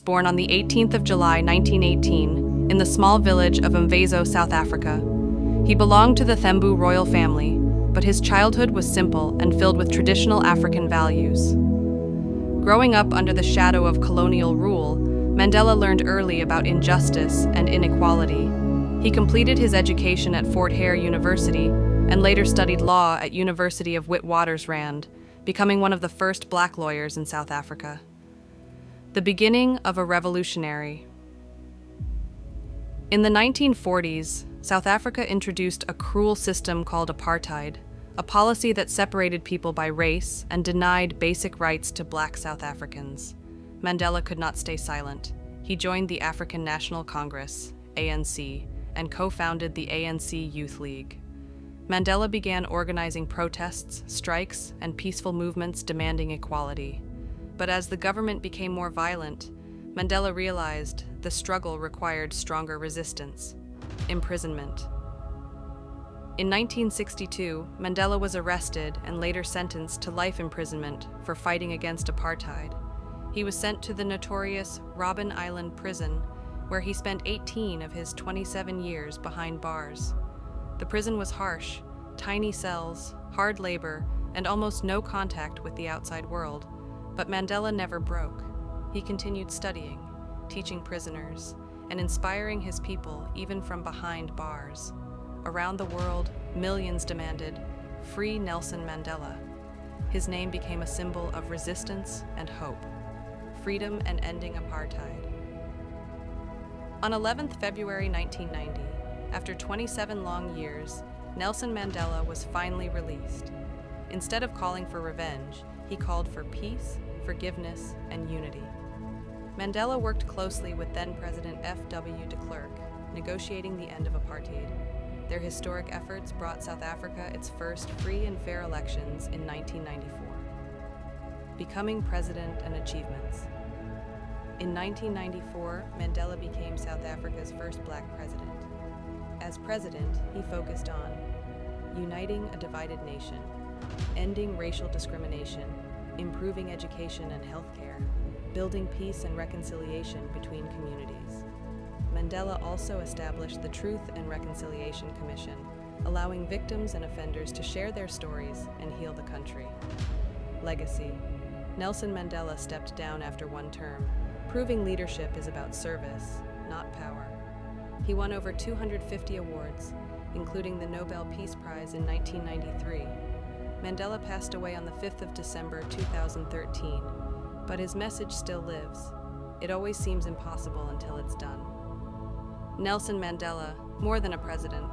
born on the 18th of July, 1918, in the small village of Mvezo, South Africa. He belonged to the Thembu royal family, but his childhood was simple and filled with traditional African values. Growing up under the shadow of colonial rule, Mandela learned early about injustice and inequality. He completed his education at Fort Hare University and later studied law at University of Witwatersrand, becoming one of the first black lawyers in South Africa. The beginning of a revolutionary. In the 1940s, South Africa introduced a cruel system called Apartheid, a policy that separated people by race and denied basic rights to black South Africans. Mandela could not stay silent. He joined the African National Congress, ANC, and co-founded the ANC Youth League. Mandela began organizing protests, strikes, and peaceful movements demanding equality. But as the government became more violent, Mandela realized the struggle required stronger resistance: imprisonment. In 1962, Mandela was arrested and later sentenced to life imprisonment for fighting against apartheid. He was sent to the notorious Robben Island prison, where he spent 18 of his 27 years behind bars. The prison was harsh: tiny cells, hard labor, and almost no contact with the outside world. But Mandela never broke. He continued studying, teaching prisoners, and inspiring his people even from behind bars. Around the world, millions demanded, "Free Nelson Mandela." His name became a symbol of resistance and hope, freedom and ending apartheid. On 11th February 1990, after 27 long years, Nelson Mandela was finally released. Instead of calling for revenge, he called for peace, forgiveness, and unity. Mandela worked closely with then-President F.W. de Klerk, negotiating the end of apartheid. Their historic efforts brought South Africa its first free and fair elections in 1994. Becoming president and achievements. In 1994, Mandela became South Africa's first black president. As president, he focused on uniting a divided nation, ending racial discrimination, improving education and healthcare, building peace and reconciliation between communities. Mandela also established the Truth and Reconciliation Commission, allowing victims and offenders to share their stories and heal the country. Legacy. Nelson Mandela stepped down after one term, proving leadership is about service, not power. He won over 250 awards, including the Nobel Peace Prize in 1993. Mandela passed away on the 5th of December 2013, but his message still lives. It always seems impossible until it's done. Nelson Mandela, more than a president,